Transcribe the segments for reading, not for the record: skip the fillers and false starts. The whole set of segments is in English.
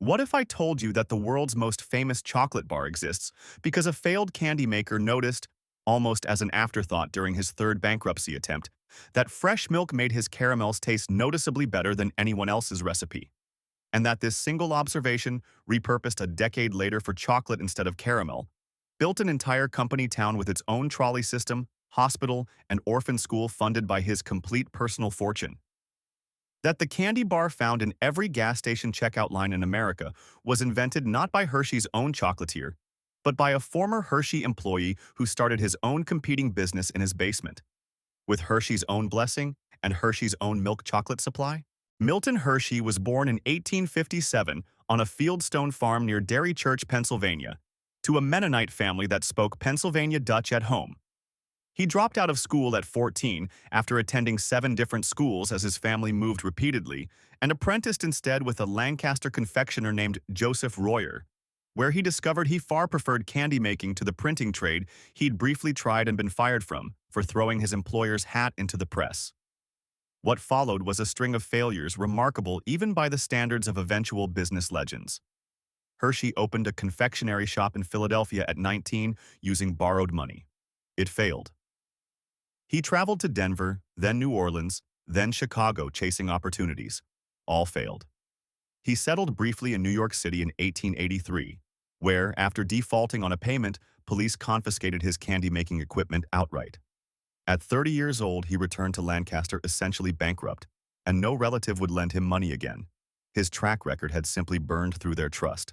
What if I told you that the world's most famous chocolate bar exists because a failed candy maker noticed, almost as an afterthought during his third bankruptcy attempt, that fresh milk made his caramels taste noticeably better than anyone else's recipe, and that this single observation, repurposed a decade later for chocolate instead of caramel, built an entire company town with its own trolley system, hospital, and orphan school funded by his complete personal fortune? That the candy bar found in every gas station checkout line in America was invented not by Hershey's own chocolatier, but by a former Hershey employee who started his own competing business in his basement. With Hershey's own blessing and Hershey's own milk chocolate supply? Milton Hershey was born in 1857 on a fieldstone farm near Dairy Church, Pennsylvania, to a Mennonite family that spoke Pennsylvania Dutch at home. He dropped out of school at 14 after attending 7 different schools as his family moved repeatedly, and apprenticed instead with a Lancaster confectioner named Joseph Royer, where he discovered he far preferred candy making to the printing trade he'd briefly tried and been fired from for throwing his employer's hat into the press. What followed was a string of failures remarkable even by the standards of eventual business legends. Hershey opened a confectionery shop in Philadelphia at 19 using borrowed money. It failed. He traveled to Denver, then New Orleans, then Chicago chasing opportunities. All failed. He settled briefly in New York City in 1883, where, after defaulting on a payment, police confiscated his candy-making equipment outright. At 30 years old, he returned to Lancaster essentially bankrupt, and no relative would lend him money again. His track record had simply burned through their trust.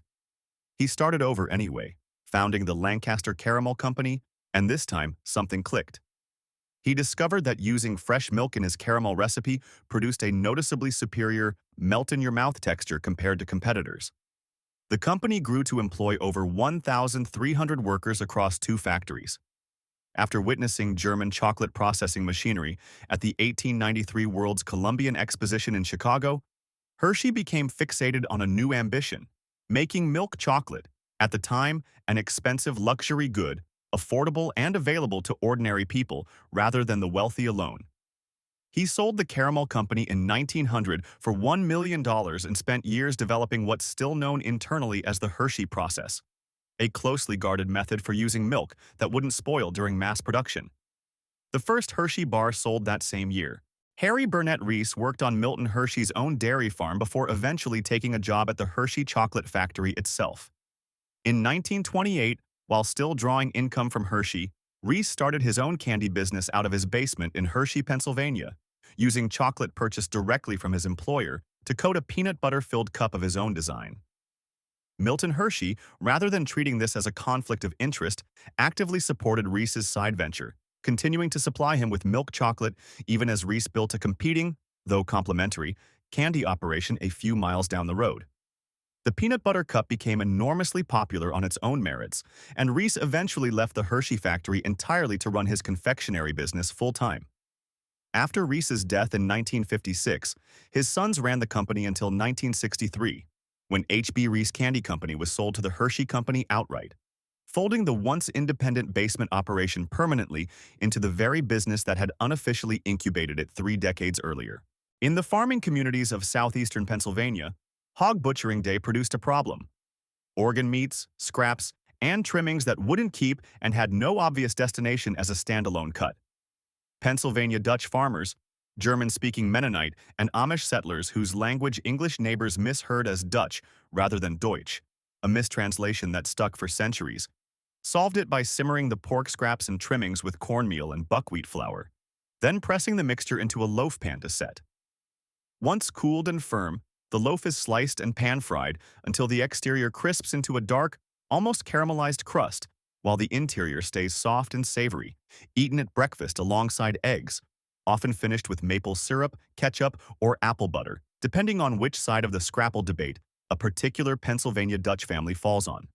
He started over anyway, founding the Lancaster Caramel Company, and this time, something clicked. He discovered that using fresh milk in his caramel recipe produced a noticeably superior melt-in-your-mouth texture compared to competitors. The company grew to employ over 1,300 workers across 2 factories. After witnessing German chocolate processing machinery at the 1893 World's Columbian Exposition in Chicago, Hershey became fixated on a new ambition: making milk chocolate, at the time an expensive luxury good, affordable and available to ordinary people rather than the wealthy alone. He sold the Caramel Company in 1900 for $1 million and spent years developing what's still known internally as the Hershey process, a closely guarded method for using milk that wouldn't spoil during mass production. The first Hershey bar sold that same year. Harry Burnett Reese worked on Milton Hershey's own dairy farm before eventually taking a job at the Hershey chocolate factory itself. In 1928, while still drawing income from Hershey, Reese started his own candy business out of his basement in Hershey, Pennsylvania, using chocolate purchased directly from his employer to coat a peanut butter-filled cup of his own design. Milton Hershey, rather than treating this as a conflict of interest, actively supported Reese's side venture, continuing to supply him with milk chocolate even as Reese built a competing, though complementary, candy operation a few miles down the road. The peanut butter cup became enormously popular on its own merits, and Reese eventually left the Hershey factory entirely to run his confectionery business full-time. After Reese's death in 1956, his sons ran the company until 1963, when H.B. Reese Candy Company was sold to the Hershey Company outright, folding the once independent basement operation permanently into the very business that had unofficially incubated it 3 decades earlier. In the farming communities of southeastern Pennsylvania, hog butchering day produced a problem. Organ meats, scraps, and trimmings that wouldn't keep and had no obvious destination as a standalone cut. Pennsylvania Dutch farmers, German-speaking Mennonite, and Amish settlers whose language English neighbors misheard as Dutch rather than Deutsch, a mistranslation that stuck for centuries, solved it by simmering the pork scraps and trimmings with cornmeal and buckwheat flour, then pressing the mixture into a loaf pan to set. Once cooled and firm, the loaf is sliced and pan-fried until the exterior crisps into a dark, almost caramelized crust, while the interior stays soft and savory, eaten at breakfast alongside eggs, often finished with maple syrup, ketchup, or apple butter, depending on which side of the scrapple debate a particular Pennsylvania Dutch family falls on.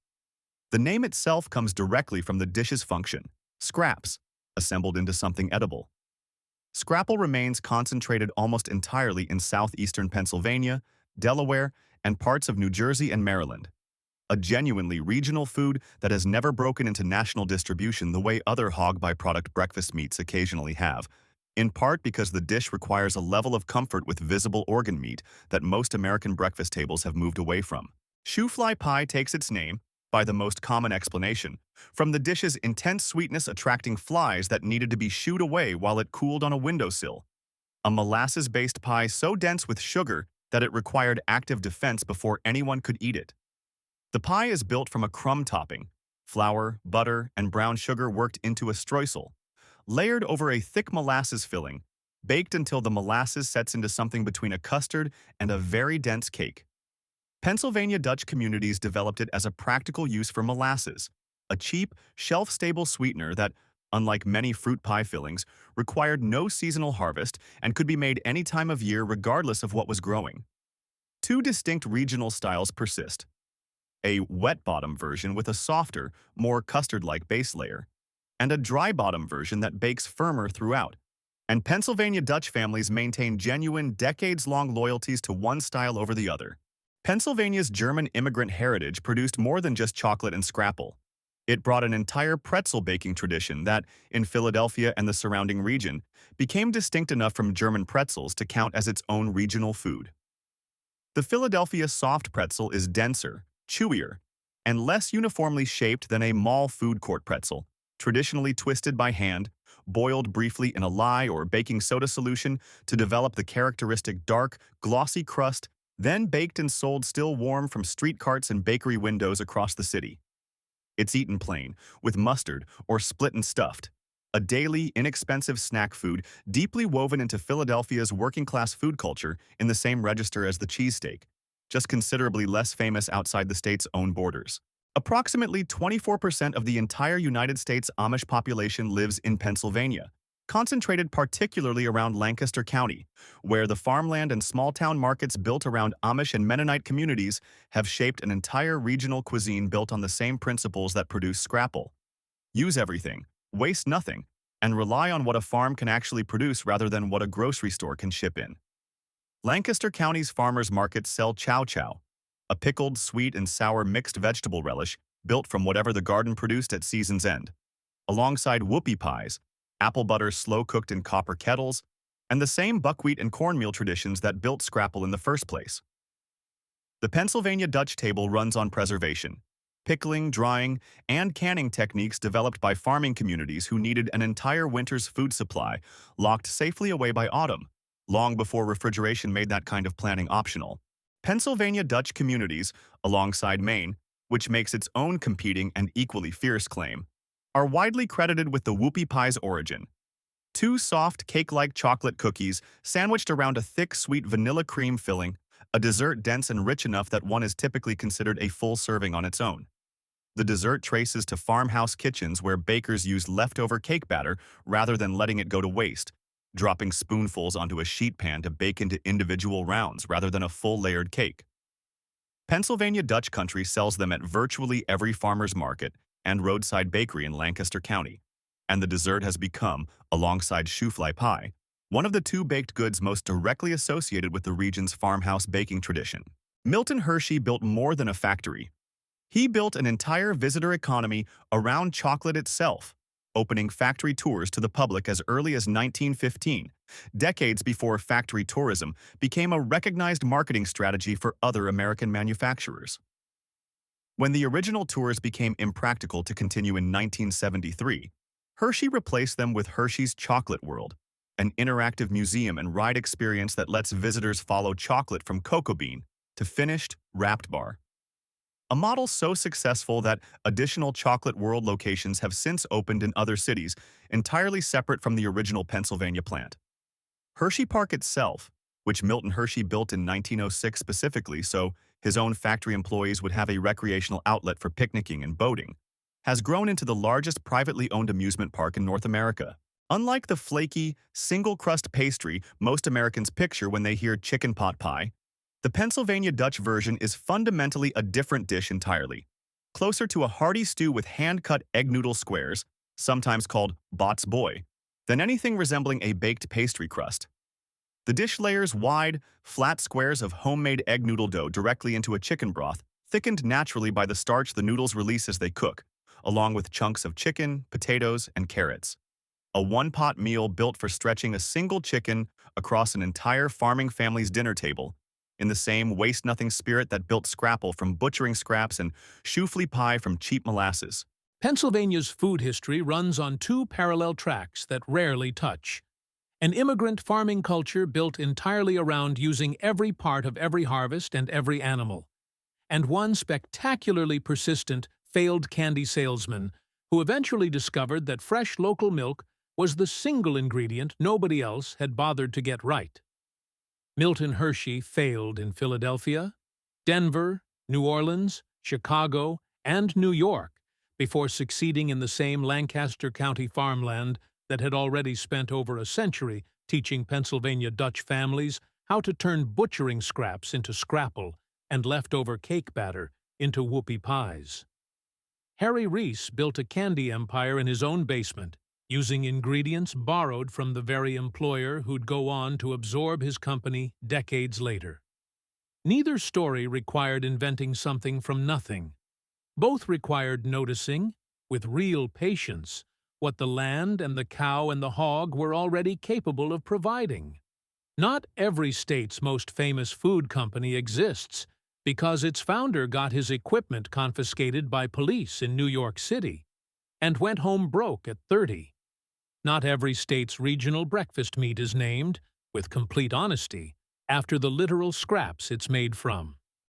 The name itself comes directly from the dish's function: scraps, assembled into something edible. Scrapple remains concentrated almost entirely in southeastern Pennsylvania, Delaware, and parts of New Jersey and Maryland. A genuinely regional food that has never broken into national distribution the way other hog byproduct breakfast meats occasionally have, in part because the dish requires a level of comfort with visible organ meat that most American breakfast tables have moved away from. Shoe-fly pie takes its name, by the most common explanation, from the dish's intense sweetness attracting flies that needed to be shooed away while it cooled on a windowsill. A molasses-based pie so dense with sugar that it required active defense before anyone could eat it. The pie is built from a crumb topping, flour, butter, and brown sugar worked into a streusel, layered over a thick molasses filling, baked until the molasses sets into something between a custard and a very dense cake. Pennsylvania Dutch communities developed it as a practical use for molasses, a cheap, shelf-stable sweetener that, unlike many fruit pie fillings, required no seasonal harvest and could be made any time of year regardless of what was growing. Two distinct regional styles persist: a wet-bottom version with a softer, more custard-like base layer, and a dry-bottom version that bakes firmer throughout. And Pennsylvania Dutch families maintain genuine, decades-long loyalties to one style over the other. Pennsylvania's German immigrant heritage produced more than just chocolate and scrapple. It brought an entire pretzel baking tradition that, in Philadelphia and the surrounding region, became distinct enough from German pretzels to count as its own regional food. The Philadelphia soft pretzel is denser, chewier, and less uniformly shaped than a mall food court pretzel, traditionally twisted by hand, boiled briefly in a lye or baking soda solution to develop the characteristic dark, glossy crust, then baked and sold still warm from street carts and bakery windows across the city. It's eaten plain, with mustard or split and stuffed, a daily, inexpensive snack food deeply woven into Philadelphia's working-class food culture in the same register as the cheesesteak, just considerably less famous outside the state's own borders. Approximately 24% of the entire United States Amish population lives in Pennsylvania, concentrated particularly around Lancaster County, where the farmland and small-town markets built around Amish and Mennonite communities have shaped an entire regional cuisine built on the same principles that produce scrapple. Use everything, waste nothing, and rely on what a farm can actually produce rather than what a grocery store can ship in. Lancaster County's farmers markets sell chow chow, a pickled, sweet, and sour mixed vegetable relish built from whatever the garden produced at season's end, alongside whoopie pies, apple butter slow-cooked in copper kettles, and the same buckwheat and cornmeal traditions that built scrapple in the first place. The Pennsylvania Dutch table runs on preservation, pickling, drying, and canning techniques developed by farming communities who needed an entire winter's food supply locked safely away by autumn, long before refrigeration made that kind of planning optional. Pennsylvania Dutch communities, alongside Maine, which makes its own competing and equally fierce claim, are widely credited with the whoopie pie's origin. Two soft, cake-like chocolate cookies sandwiched around a thick, sweet vanilla cream filling, a dessert dense and rich enough that one is typically considered a full serving on its own. The dessert traces to farmhouse kitchens where bakers used leftover cake batter rather than letting it go to waste, dropping spoonfuls onto a sheet pan to bake into individual rounds rather than a full layered cake. Pennsylvania Dutch Country sells them at virtually every farmer's market and roadside bakery in Lancaster County, and the dessert has become, alongside shoe-fly pie, one of the two baked goods most directly associated with the region's farmhouse baking tradition. Milton Hershey built more than a factory. He built an entire visitor economy around chocolate itself, opening factory tours to the public as early as 1915, decades before factory tourism became a recognized marketing strategy for other American manufacturers. When the original tours became impractical to continue in 1973, Hershey replaced them with Hershey's Chocolate World, an interactive museum and ride experience that lets visitors follow chocolate from cocoa bean to finished, wrapped bar. A model so successful that additional Chocolate World locations have since opened in other cities, entirely separate from the original Pennsylvania plant. Hershey Park itself, which Milton Hershey built in 1906 specifically so his own factory employees would have a recreational outlet for picnicking and boating, has grown into the largest privately owned amusement park in North America. Unlike the flaky, single-crust pastry most Americans picture when they hear chicken pot pie, the Pennsylvania Dutch version is fundamentally a different dish entirely, closer to a hearty stew with hand-cut egg noodle squares, sometimes called Bot's Boy, than anything resembling a baked pastry crust. The dish layers wide, flat squares of homemade egg noodle dough directly into a chicken broth, thickened naturally by the starch the noodles release as they cook, along with chunks of chicken, potatoes, and carrots. A one-pot meal built for stretching a single chicken across an entire farming family's dinner table, in the same waste-nothing spirit that built scrapple from butchering scraps and chouflé pie from cheap molasses. Pennsylvania's food history runs on two parallel tracks that rarely touch. An immigrant farming culture built entirely around using every part of every harvest and every animal, and one spectacularly persistent, failed candy salesman who eventually discovered that fresh local milk was the single ingredient nobody else had bothered to get right. Milton Hershey failed in Philadelphia, Denver, New Orleans, Chicago, and New York before succeeding in the same Lancaster County farmland that had already spent over a century teaching Pennsylvania Dutch families how to turn butchering scraps into scrapple and leftover cake batter into whoopie pies. Harry Reese built a candy empire in his own basement, using ingredients borrowed from the very employer who'd go on to absorb his company decades later. Neither story required inventing something from nothing. Both required noticing, with real patience, what the land and the cow and the hog were already capable of providing. Not every state's most famous food company exists because its founder got his equipment confiscated by police in New York City and went home broke at 30. Not every state's regional breakfast meat is named, with complete honesty, after the literal scraps it's made from.